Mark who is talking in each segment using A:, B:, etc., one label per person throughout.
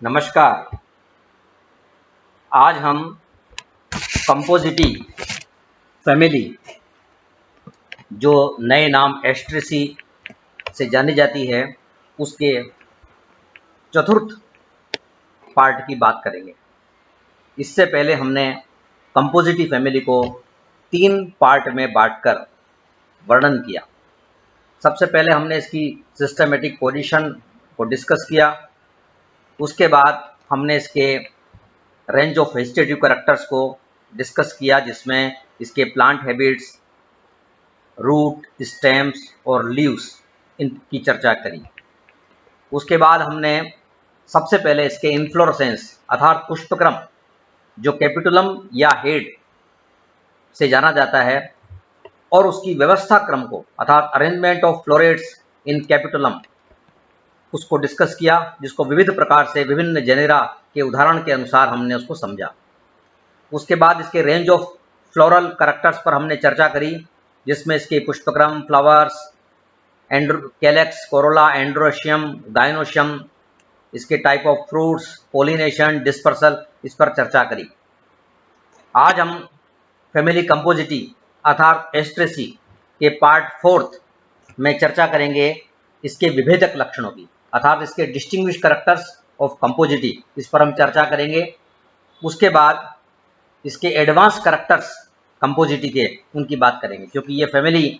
A: नमस्कार। आज हम कंपोजिटी फैमिली, जो नए नाम एस्ट्रेसी से जानी जाती है, उसके चतुर्थ पार्ट की बात करेंगे। इससे पहले हमने कंपोजिटी फैमिली को 3 पार्ट में बांटकर वर्णन किया। सबसे पहले हमने इसकी सिस्टमेटिक पोजीशन को डिस्कस किया। उसके बाद हमने इसके रेंज ऑफ वेजिटेटिव कैरेक्टर्स को डिस्कस किया, जिसमें इसके प्लांट हैबिट्स, रूट, स्टेम्स और लीव्स इनकी चर्चा करी। उसके बाद हमने सबसे पहले इसके इन्फ्लोरेसेंस अर्थात पुष्पक्रम, जो कैपिटुलम या हेड से जाना जाता है, और उसकी व्यवस्था क्रम को अर्थात arrangement of florets in capitulum, उसको डिस्कस किया, जिसको विविध प्रकार से विभिन्न जेनेरा के उदाहरण के अनुसार हमने उसको समझा। उसके बाद इसके रेंज ऑफ फ्लोरल कैरेक्टर्स पर हमने चर्चा करी, जिसमें इसके पुष्पक्रम, flowers, calyx, corolla, androecium, gynoecium, इसके type of fruits, pollination, dispersal, इस पर चर्चा करी। आज हम फैमिली कंपोजिटी अर्थात एस्ट्रेसी के पार्ट 4 में चर्चा करेंगे इसके विभेदक लक्षणों की, अर्थात इसके डिस्टिंग्विश कैरेक्टर्स ऑफ कंपोजिटी, इस पर हम चर्चा करेंगे। उसके बाद इसके एडवांस कैरेक्टर्स कंपोजिटी के, उनकी बात करेंगे, क्योंकि ये फैमिली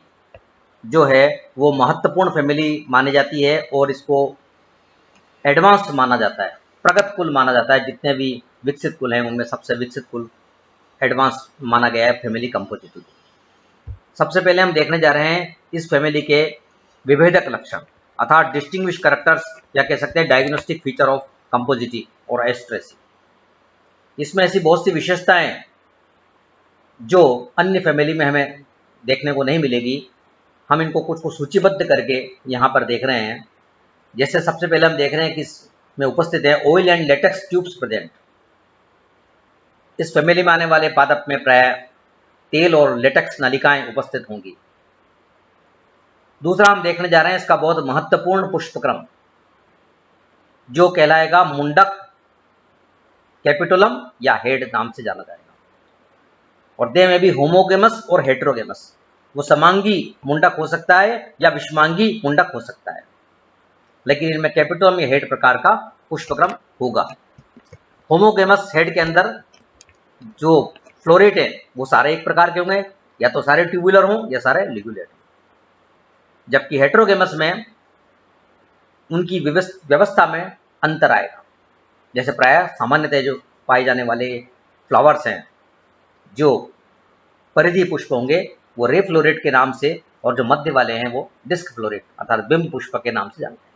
A: जो है वो महत्वपूर्ण फैमिली मानी जाती है और इसको एडवांस्ड माना जाता है, प्रगत कुल माना जाता है। जितने भी विकसित कुल हैं उनमें सबसे विकसित कुल एडवांस माना गया है फैमिली कंपोजिटी। सबसे पहले हम देखने जा रहे हैं इस फैमिली के विभेदक लक्षण अर्थात डिस्टिंग्विश कैरेक्टर्स, या कह सकते हैं डायग्नोस्टिक फीचर ऑफ कंपोजिटी और एस्ट्रेसी। इसमें ऐसी बहुत सी विशेषताएं जो अन्य फैमिली में हमें देखने को नहीं मिलेगी। हम इनको कुछ को सूचीबद्ध करके यहाँ पर देख रहे हैं। जैसे सबसे पहले हम देख रहे हैं कि इसमें उपस्थित है oil and latex tubes present. इस फैमिली में आने वाले पादप में प्राय तेल और लेटेक्स नलिकाएं उपस्थित होंगी। दूसरा हम देखने जा रहे हैं इसका बहुत महत्वपूर्ण पुष्पक्रम, जो कहलाएगा मुंडक, कैपिटुलम या हेड नाम से जाना जाएगा। और दे में भी होमोगेमस और हेटेरोगेमस, वो समांगी मुंडक हो सकता है या विषमांगी मुंडक हो सकता है, लेकिन इनमें कैपिटुलम या हेड प्रकार का पुष्पक्रम होगा। होमोगेमस हेड के अंदर जो फ्लोरेट है वो सारे एक प्रकार के होंगे, या तो सारे ट्यूबुलर हों या सारे लिगुलेट हों। जबकि हेटेरोगेमस में उनकी व्यवस्था में अंतर आएगा। जैसे प्राय सामान्यतः जो पाए जाने वाले फ्लावर्स हैं, जो परिधि पुष्प होंगे वो रे फ्लोरेट के नाम से, और जो मध्य वाले हैं वो डिस्क फ्लोरेट अर्थात बिंब पुष्प के नाम से जानते हैं।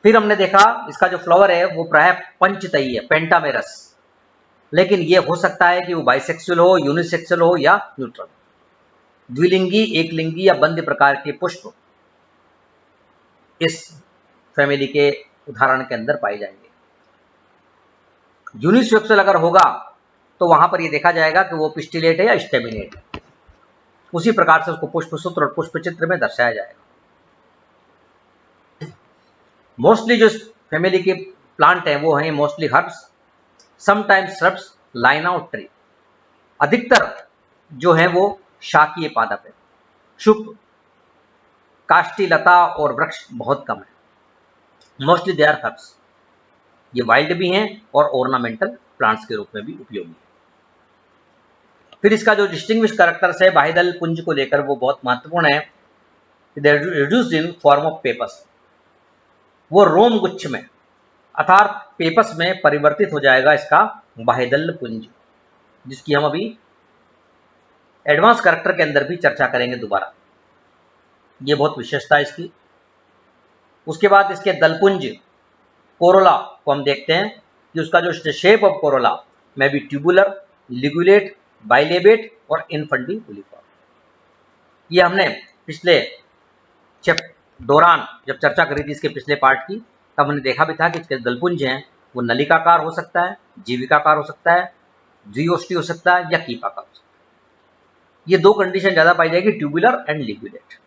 A: फिर हमने देखा इसका जो फ्लावर है वो प्राय पंचतई है, पेंटामेरस, लेकिन ये हो सकता है कि वो बाइसेक्सुअल हो, यूनिसेक्सुअल हो या न्यूट्रल, द्विलिंगी, एकलिंगी या बंद प्रकार के पुष्प इस फैमिली के उदाहरण के अंदर पाए जाएंगे। यूनिसेक्सुअल अगर होगा तो वहां पर ये देखा जाएगा कि वो पिस्टिलेट है या स्टेमिनेट है। उसी प्रकार से उसको पुष्प सूत्र और पुष्प चित्र में दर्शाया जाएगा। मोस्टली जो फैमिली के प्लांट हैं वो हैं मोस्टली हर्ब्स, समटाइम्स श्रब्स, लाइना और ट्री। अधिकतर जो है वो शाकीय पादप है। शुभ काष्ठी, लता और वृक्ष बहुत कम है। Mostly they are herbs. ये वाइल्ड भी हैं और ऑर्नामेंटल प्लांट्स के रूप में भी उपयोगी है। फिर इसका जो डिस्टिंग्विश कैरेक्टर्स है बाह्यदल पुंज को लेकर, वो बहुत महत्वपूर्ण है। Reduced in form of pappus, वो रोम गुच्छ में अर्थात पेपस में परिवर्तित हो जाएगा इसका बाह्यदल पुंज, जिसकी हम अभी एडवांस कैरेक्टर के अंदर भी चर्चा करेंगे दोबारा। ये बहुत विशेषता है इसकी। उसके बाद इसके दलपुंज कोरोला को हम देखते हैं कि उसका जो शेप ऑफ कोरोला में भी ट्यूबुलर, लिगुलेट, बाइलेबेट और इनफंडिबुलिफॉर्म। ये हमने पिछले दौरान जब चर्चा करी थी इसके पिछले पार्ट की, तब हमने देखा भी था कि इसके दलपुंज हैं वो नलिकाकार हो सकता है, जीविकाकार हो सकता है, द्विओष्टी हो सकता है या कीपाकार हो सकता है। ये दो कंडीशन ज्यादा पाई जाएगी, tubular and ligulate.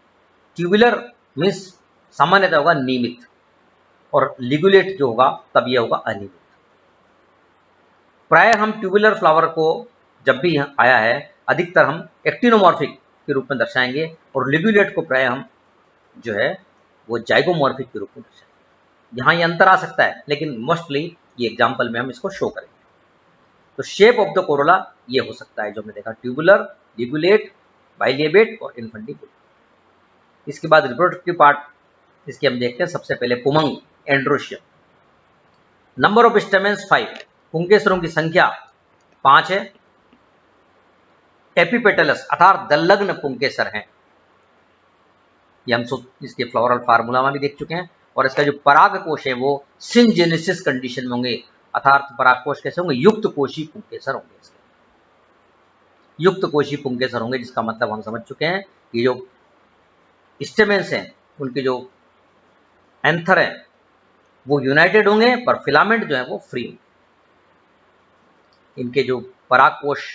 A: Tubular means सामान्यतः होगा नियमित, और लिगुलेट जो होगा तब ये होगा अनियमित। प्राय हम ट्यूबुलर फ्लावर को जब भी आया है अधिकतर हम एक्टिनोमॉर्फिक के रूप में दर्शाएंगे और लिगुलेट को प्राय हम जो है वो जाइगोमॉर्फिक के रूप में दर्शाएंगे। यहाँ ये अंतर आ सकता है लेकिन मोस्टली ये एग्जाम्पल में हम इसको शो करेंगे। तो शेप ऑफ द कोरोला ये हो सकता है जो हमने देखा, ट्यूबुलर, लिगुलेट, बाइलेबेट और इन्फंटिबुलर। इसके बाद रिप्रोडक्टिव पार्ट इसके हम देखते हैं। सबसे पहले पुमंग, एंड्रोशियम। नंबर ऑफ स्टेमेंस 5, पुंकेसरों की संख्या 5 है। एपिपेटलस अर्थात दल्लग्न पुंकेसर हैं, ये हम इसके फ्लोरल फार्मूला में भी देख चुके हैं। और इसका जो परागकोश है वो सिंजेनेसिस कंडीशन में होंगे, अर्थात परागकोश कैसे होंगे, युक्त कोशी पुंकेसर होंगे। इसके युक्त कोशी पुंकेसर होंगे जिसका मतलब हम समझ चुके हैं कि जो स्टेमेंस हैं उनके जो एंथर हैं वो यूनाइटेड होंगे पर फिलामेंट जो है वो फ्री होंगे। इनके जो परागकोश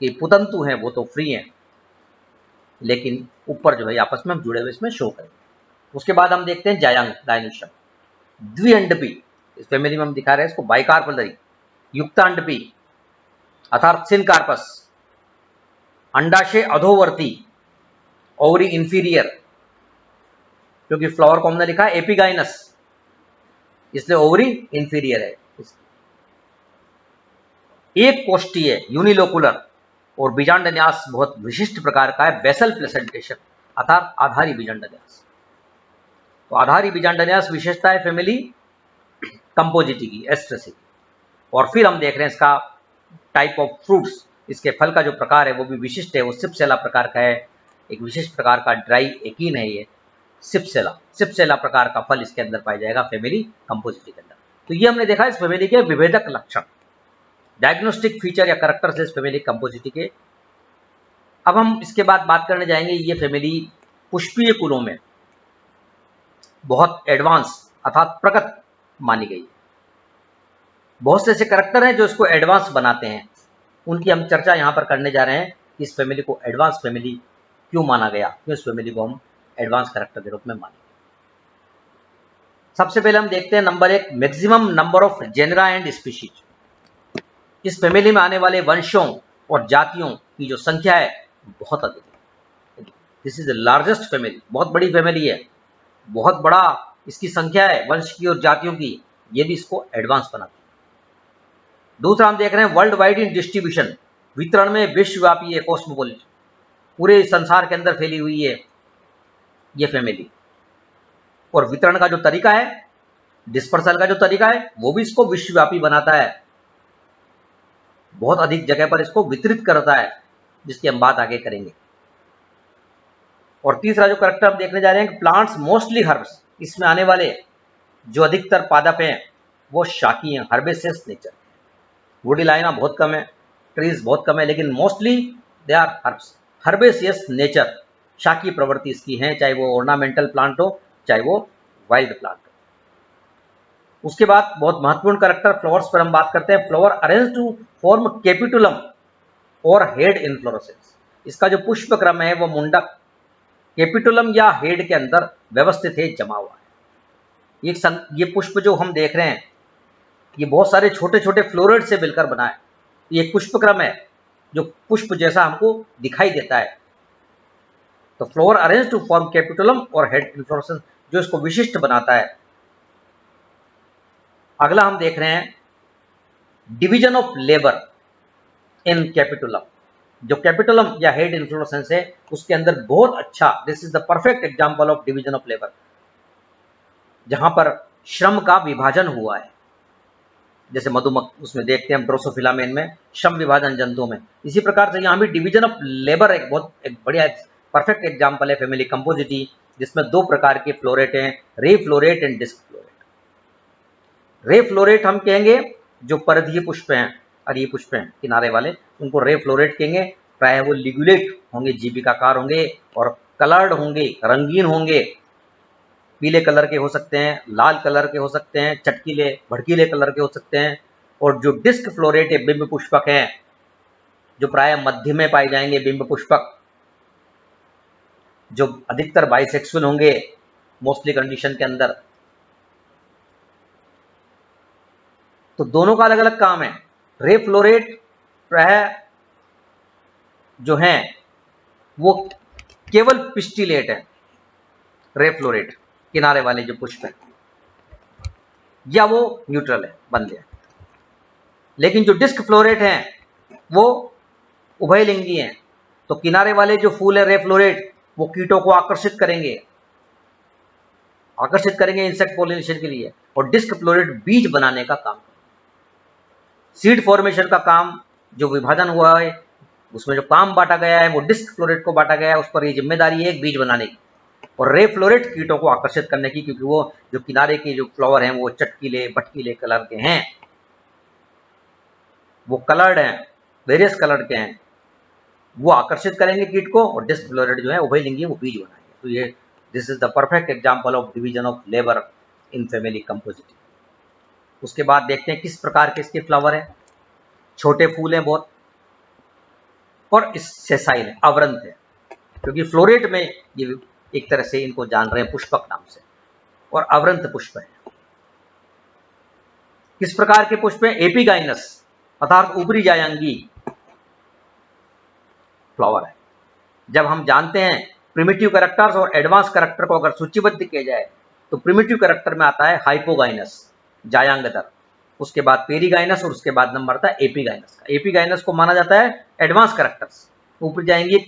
A: के पुतंतु हैं वो तो फ्री हैं लेकिन ऊपर जो है आपस में हम जुड़े हुए इसमें शो करेंगे। उसके बाद हम देखते हैं जायांग डायनोशियम, द्विअंडपी। इस फैमिली में हम दिखा रहे हैं इसको बाइकार्पलरी, युक्तांडपी अर्थात सिनकार्पस, अंडाशय अधोवर्ती, ओवरी इंफीरियर, क्योंकि फ्लावर को हमने लिखा है एपिगाइनस इसलिए ओवरी इंफीरियर है। एक कोष्ठीय यूनिलोकुलर और बीजांडन्यास बहुत विशिष्ट प्रकार का है, बेसल प्लेसेंटेशन अर्थात आधारी बीजांडन्यास। तो आधारी बीजांडन्यास विशेषता है फैमिली कंपोजिटी की, एस्ट्रेसी की। और फिर हम देख रहे हैं इसका टाइप ऑफ फ्रूट्स, इसके फल का जो प्रकार है वो भी विशिष्ट है, वो सिपसेला प्रकार का है। एक विशिष्ट प्रकार का ड्राई एकीन है ये सिपसेला प्रकार का फल इसके अंदर पाया जाएगा फैमिली कंपोजिटी के अंदर। तो ये हमने देखा इस फैमिली के विभेदक लक्षण, डायग्नोस्टिक फीचर या कैरेक्टर्स इस फैमिली कंपोजिटी के। अब हम इसके बाद बात करने जाएंगे ये फैमिली पुष्पीय कुलों में बहुत एडवांस अर्थात प्रगत मानी गई। बहुत से ऐसे कैरेक्टर हैं जो इसको एडवांस बनाते हैं, उनकी हम चर्चा यहां पर करने जा रहे हैं कि इस फैमिली को एडवांस फैमिली क्यों माना गया, क्यों इस फैमिली को हम एडवांस कैरेक्टर के रूप में माने। सबसे पहले हम देखते हैं number 1, maximum number of genera and species. इस फैमिली में आने वाले वंशों और जातियों की जो संख्या है बहुत अधिक है। This is the largest family, बहुत बड़ी फैमिली है, बहुत बड़ा इसकी संख्या है वंश की और जातियों की, ये भी इसको एडवांस बनाती है। दूसरा हम देख रहे हैं वर्ल्ड वाइड इन डिस्ट्रीब्यूशन, वितरण में विश्वव्यापी है, कॉस्मोपॉलिटन, पूरे संसार के अंदर फैली हुई है ये फैमिली। और वितरण का जो तरीका है, डिस्पर्सल का जो तरीका है वो भी इसको विश्वव्यापी बनाता है, बहुत अधिक जगह पर इसको वितरित करता है, जिसकी हम बात आगे करेंगे। और तीसरा जो कैरेक्टर हम देखने जा रहे हैं, प्लांट्स मोस्टली हर्ब्स, इसमें आने वाले जो अधिकतर पादप हैं वो शाकी हैं, हर्बेसियस नेचर। वुडी लाइना बहुत कम है, ट्रीज बहुत कम है, लेकिन mostly they are herbs, herbaceous nature, शाकी प्रवृत्ति इसकी है, चाहे वो ऑर्नामेंटल प्लांट हो चाहे वो वाइल्ड प्लांट हो। उसके बाद बहुत महत्वपूर्ण कैरेक्टर फ्लावर्स पर हम बात करते हैं। Flower arrange to form capitulum और हेड इन्फ्लोरेसेंस। इसका जो पुष्प क्रम है वो मुंडक, कैपिटुलम या हेड के अंदर व्यवस्थित है, जमा हुआ है। ये पुष्प जो हम देख रहे हैं ये बहुत सारे छोटे छोटे फ्लोरेट से मिलकर बना है। ये एक पुष्पक्रम है जो पुष्प जैसा हमको दिखाई देता है। तो flower arrange to form capitulum और हेड इन्फ्लोरेसेंस जो इसको विशिष्ट बनाता है। अगला हम देख रहे हैं division of labour in capitulum. जो कैपिटुलम या हेड इन्फ्लोरेसेंस है उसके अंदर बहुत अच्छा, this is the perfect example of division of labour, जहां पर श्रम का विभाजन हुआ है। जैसे मधुमक्खी उसमें देखते हैं हम ड्रोसोफिला मेन में श्रम विभाजन जंतुओं में, इसी प्रकार से यहाँ भी डिवीजन ऑफ लेबर एक बढ़िया परफेक्ट एग्जांपल है फैमिली कंपोजिटी, जिसमें दो प्रकार के फ्लोरेट हैं, ray floret and disc floret. Ray floret हम कहेंगे जो परिधीय पुष्प हैं, अरीय पुष्प हैं किनारे वाले, उनको रे फ्लोरेट कहेंगे। प्राय वो लिगुलेट होंगे, जीविकाकार होंगे और कलर्ड होंगे, रंगीन होंगे, पीले कलर के हो सकते हैं, लाल कलर के हो सकते हैं, चटकीले भड़कीले कलर के हो सकते हैं। और जो डिस्क फ्लोरेट है, बिंब पुष्पक हैं, जो प्राय मध्य में पाए जाएंगे, बिंब पुष्पक जो अधिकतर बाइसेक्सुअल होंगे मोस्टली कंडीशन के अंदर, तो दोनों का अलग अलग काम है। रे फ्लोरेट जो है वो केवल पिस्टिलेट है, रे फ्लोरेट किनारे वाले जो पुष्प है, या वो न्यूट्रल है, बन गया। लेकिन जो डिस्क फ्लोरेट हैं वो उभयलिंगी हैं। तो किनारे वाले जो फूल है रे फ्लोरेट, वो कीटों को आकर्षित करेंगे इंसेक्ट पॉलिनेशन के लिए, और डिस्क फ्लोरेट बीज बनाने का काम, सीड फॉर्मेशन का काम, जो विभाजन हुआ है उसमें जो काम बांटा गया है वो डिस्क फ्लोरेट को बांटा गया है, उस पर ये जिम्मेदारी है एक बीज बनाने की, और रे फ्लोरेट कीटों को आकर्षित करने की, क्योंकि वो जो किनारे के जो फ्लावर हैं वो चटकीले भटकीले कलर के हैं, वो कलर्ड हैं, वेरियस कलर के हैं, वो आकर्षित करेंगे कीट को, और डिस्क फ्लोरेट जो है उभयलिंगी वो बीज बनाएंगे। तो ये this is the perfect example of division of labour in family Compositae. उसके बाद देखते हैं किस प्रकार के इसके फ्लावर हैं। छोटे फूल हैं बहुत, और सेसाइल है, अवरंत है, क्योंकि फ्लोरेट में ये एक तरह से इनको जान रहे हैं पुष्पक नाम से, और अवरंत पुष्प है। किस प्रकार के पुष्प हैं? एपिगाइनस अर्थात ऊपरी जायंगी फ्लावर है। जब हम जानते हैं प्रिमिटिव कैरेक्टर्स और एडवांस कैरेक्टर को अगर सूचीबद्ध किया जाए, तो प्रिमिटिव कैरेक्टर में आता है हाइपोगाइनस, जायांगदर, उसके बाद पेरीगाइनस, और उसके बाद नंबर आता है एपिगाइनस का। एपिगाइनस को माना जाता है एडवांस कैरेक्टर्स, ऊपर जाएंगे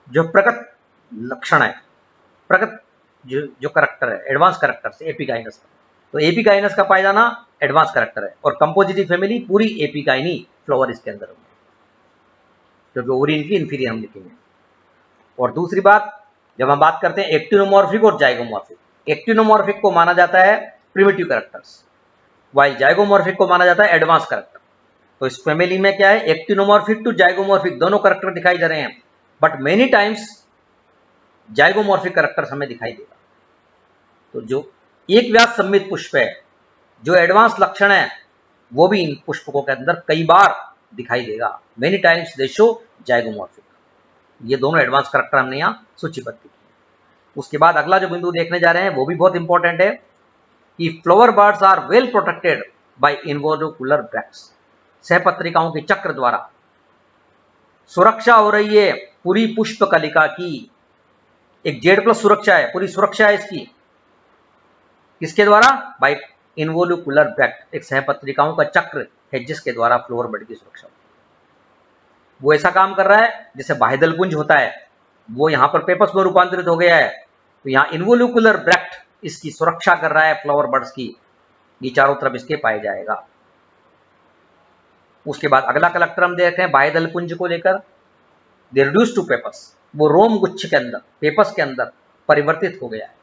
A: जो प्रकट लक्षण है, प्रकट जो कैरेक्टर है, एडवांस कैरेक्टर से एपिगाइनस का। तो एपिगाइनस का पाया जाना एडवांस कैरेक्टर है, और कंपोजिटिव फैमिली पूरी एपिगाइनी फ्लावर इसके अंदर होंगे, क्योंकि ओरिन की इंफीरियर हम लिखेंगे। और दूसरी बात, जब हम बात करते हैं एक्टिनोमॉर्फिक और जाइगोमॉर्फिक, एक्टिनोमॉर्फिक को माना जाता है प्रिमिटिव कैरेक्टर्स, वाइल जाइगोमॉर्फिक को माना जाता है एडवांस कैरेक्टर। तो इस फैमिली में क्या है, एक्टिनोमॉर्फिक टू जाइगोमॉर्फिक दोनों कैरेक्टर दिखाई दे रहे हैं, but many times zygomorphic characters हमें दिखाई देगा। तो जो एक व्यास सम्मित पुष्प है, जो एडवांस लक्षण है, वो भी इन पुष्पकों के अंदर कई बार दिखाई देगा। Many times they show zygomorphic. ये दोनों एडवांस कैरेक्टर हमने यहाँ सूचीबद्ध किए। उसके बाद अगला जो बिंदु देखने जा रहे हैं वो भी बहुत इंपॉर्टेंट है कि flower buds are well protected by involucral bracts. सहपत्रिकाओं के चक्र द्वारा सुरक्षा हो रही है पूरी पुष्प कलिका की। एक जेड प्लस सुरक्षा है, पूरी सुरक्षा है इसकी, किसके द्वारा? बाय इन्वोल्यूकुलर ब्रैक्ट, एक सहपत्रिकाओं का चक्र है जिसके द्वारा फ्लावर बर्ड की सुरक्षा होती है। वो ऐसा काम कर रहा है जैसे बाह्यदल पुंज होता है, वो यहां पर पेपस में रूपांतरित हो गया है, तो यहाँ इन्वोल्यूकुलर ब्रैक्ट इसकी सुरक्षा कर रहा है फ्लावर बर्ड्स की, ये चारों तरफ इसके पाए जाएगा। उसके बाद अगला कलेक्टर हम देख रहे हैं बाह्यदल पुंज को लेकर, दे रिड्यूस टू पेपस, वो रोम गुच्छ के अंदर, पेपस के अंदर परिवर्तित हो गया है,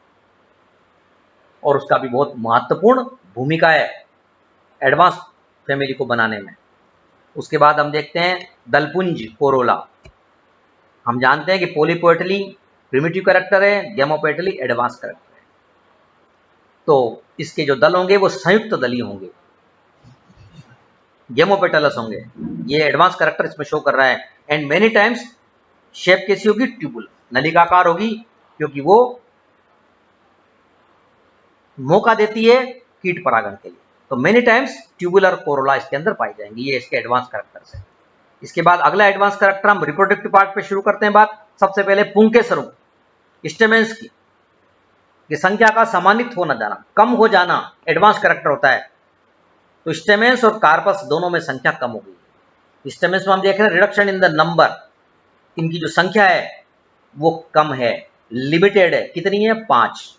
A: और उसका भी बहुत महत्वपूर्ण भूमिका है एडवांस फैमिली को बनाने में। उसके बाद हम देखते हैं दलपुंज कोरोला। हम जानते हैं कि पॉलीपोएटली प्रिमिटिव कैरेक्टर है, गेमोपेटली एडवांस कैरेक्टर है, तो इसके जो दल होंगे वो संयुक्त दली होंगे, गेमोपेटलस होंगे। ये एडवांस कैरेक्टर इसमें शो कर रहा है। एंड मेनी टाइम्स शेप कैसी होगी? ट्यूबुलर, नलिकाकार होगी, क्योंकि वो मौका देती है कीट परागण के लिए। तो मेनी टाइम्स ट्यूबुलर कोरोला इसके अंदर पाई जाएंगी। ये इसके एडवांस कैरेक्टर्स है। इसके बाद अगला एडवांस कैरेक्टर हम रिप्रोडक्टिव पार्ट पे शुरू करते हैं बात। सबसे पहले पुंकेसर स्टेमेंस की संख्या का समानित होना जाना, कम हो जाना एडवांस कैरेक्टर होता है। तो स्टेमेंस और कार्पस दोनों में संख्या कम हो गई। स्टेमेंस में हम देख रहे हैं रिडक्शन इन द नंबर, इनकी जो संख्या है वो कम है, लिमिटेड है। कितनी है? 5,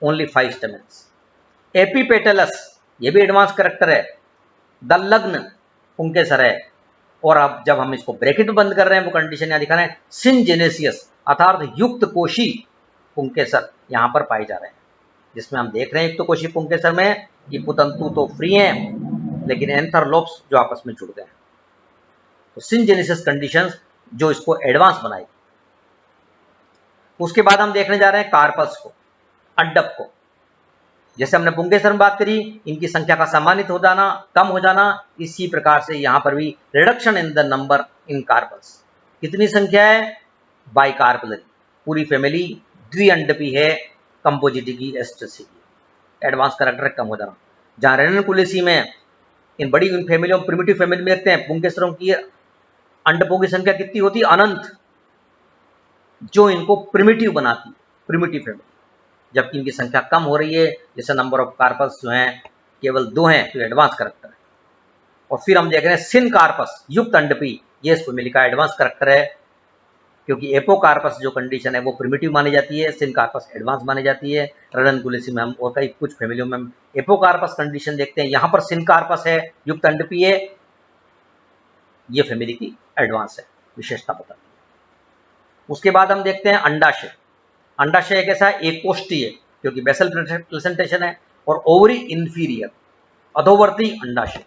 A: ओनली 5 स्टेमेंस। एपीपेटलस, ये भी एडवांस कैरेक्टर है, दलग्न पुंकेसर है। और अब जब हम इसको ब्रैकेट में बंद कर रहे हैं, वो कंडीशन यहां दिखा रहे हैं, सिनजेनेसियस अर्थात युक्त कोशी पुंकेसर यहां पर पाए जा रहे हैं, जिसमें हम देख रहे हैं युक्त कोशी पुंकेसर में ये पुतंतु तो फ्री हैं, लेकिन एंथरलोप्स जो आपस में जुड़ गए हैं। तो सिनजेनेसिस कंडीशंस जो इसको एडवांस बनाएगी। उसके बाद हम देखने जा रहे हैं कार्पस को, अड्डप को। जैसे हमने पुंकेसर में बात करी, इनकी संख्या का सम्मानित हो जाना, कम हो जाना, इसी प्रकार से यहां पर भी reduction in the number in carpels. कितनी संख्या है? बाई कार्पलरी, पूरी फैमिली द्विअंडपी है, कंपोजिटी की, एस्ट्रेसी की, एडवांस कैरेक्टर कम हो जाना। जहाँ रेननकुलेसी में इन बड़ी फैमिलियों प्रिमिटिव फैमिली में देखते हैं पुंकेसरों की अंडकों की संख्या कितनी होती है, अनंत, जो इनको प्रिमिटिव बनाती है, प्रिमिटिव फैमिली। जबकि इनकी संख्या कम हो रही है, जैसे नंबर ऑफ कार्पस जो हैं केवल 2 हैं, तो एडवांस करैक्टर है। और फिर हम देख रहे हैं सिनकार्पस युक्त अंडपी, ये इस फैमिली का एडवांस करैक्टर है, क्योंकि एपोकार्पस जो कंडीशन है वो प्रिमिटिव मानी जाती है, सिनकार्पस एडवांस मानी जाती है। रेननकुलेसी में हम और कई कुछ फैमिलियों में हम एपोकार्पस कंडीशन देखते हैं, यहाँ पर सिनकार्पस है, युक्त अंडपी है, ये फैमिली की एडवांस है, विशेषता बताती है। उसके बाद हम देखते हैं अंडाशय। अंडाशय एक ऐसा एक कोष्ठी है, क्योंकि बेसल प्रेजेंटेशन है, और ओवरी इंफीरियर, अधोवर्ती अंडाशय।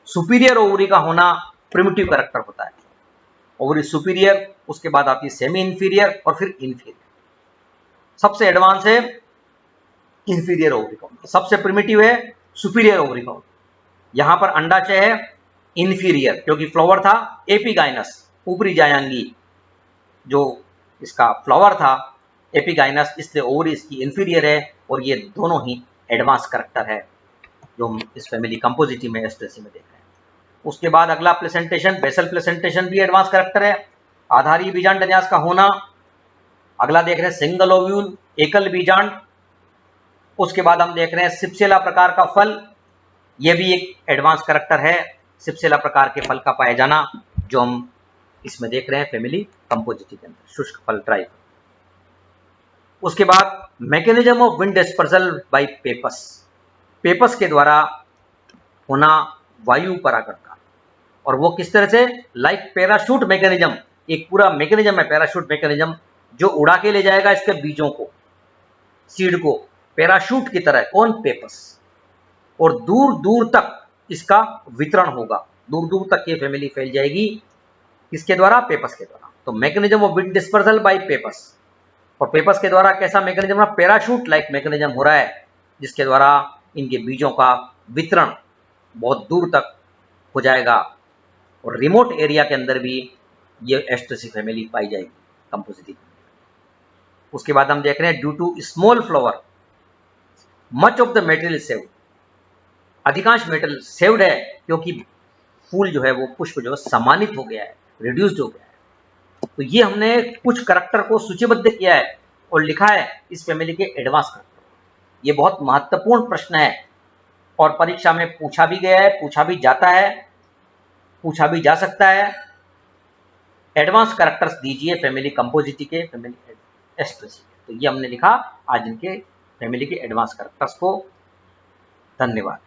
A: सुपीरियर ओवरी का होना प्रिमिटिव कैरेक्टर होता है, ओवरी सुपीरियर, उसके बाद आती है सेमी इंफीरियर और फिर इंफीरियर। सबसे एडवांस है इंफीरियर ओवरी काउंट, सबसे प्रिमिटिव है सुपीरियर ओवरी काउंट। यहां पर अंडाशय है इंफीरियर, क्योंकि फ्लावर था एपिगाइनस, ऊपरी जायांगी, जो इसका फ्लावर था एपिगाइनस, इसलिए ओवरी इसकी इंफीरियर है, और ये दोनों ही एडवांस कैरेक्टर है जो हम इस फैमिली कंपोजिटी में एस्ट्रेसी में देख रहे हैं। उसके बाद अगला प्लेसेंटेशन, बेसल प्लेसेंटेशन भी एडवांस कैरेक्टर है, आधारी बीजांड न्यास का होना। अगला देख रहे हैं सिंगल ओव्यूल, एकल बीजांड। उसके बाद हम देख रहे हैं सिप्सेला प्रकार का फल, यह भी एक एडवांस कैरेक्टर है, सिप्सेला प्रकार के फल का पाया जाना, जो हम इसमें देख रहे हैं फैमिली कंपोजिटी के अंदर, शुष्क फल, ड्राई फल। उसके बाद mechanism of wind dispersal by pappus, pappus के द्वारा होना वायु परागण का, और वो किस तरह से, लाइक पैराशूट मैकेनिज्म, एक पूरा मैकेनिज्म है पैराशूट मैकेनिज्म, जो उड़ा के ले जाएगा इसके बीजों को, सीड को, पैराशूट की तरह, कौन, पेपस, और दूर दूर तक इसका वितरण होगा, दूर दूर तक ये फैमिली फैल जाएगी, किसके द्वारा, पेपस के द्वारा। तो mechanism of wind dispersal by pappus, और पेपस के द्वारा कैसा मैकेनिज्म, पैराशूट लाइक मैकेनिज्म हो रहा है, जिसके द्वारा इनके बीजों का वितरण बहुत दूर तक हो जाएगा, और रिमोट एरिया के अंदर भी ये एस्ट्रेसी फैमिली पाई जाएगी कंपोजिटी। उसके बाद हम देख रहे हैं due to small flower much of the material saved, अधिकांश मेटेरियल सेव्ड है क्योंकि फूल जो है वो पुष्प जो है सम्मानित हो गया है, रिड्यूस्ड हो गया है। तो ये हमने कुछ करैक्टर को सूचीबद्ध किया है और लिखा है इस फैमिली के एडवांस करैक्टर। ये बहुत महत्वपूर्ण प्रश्न है और परीक्षा में पूछा भी गया है, पूछा भी जाता है, पूछा भी जा सकता है। एडवांस कैरेक्टर्स दीजिए फैमिली कंपोजिटी के, फैमिली एस्ट्रेसी के। तो ये हमने लिखा आज इनके फैमिली के एडवांस कैरेक्टर्स को। धन्यवाद।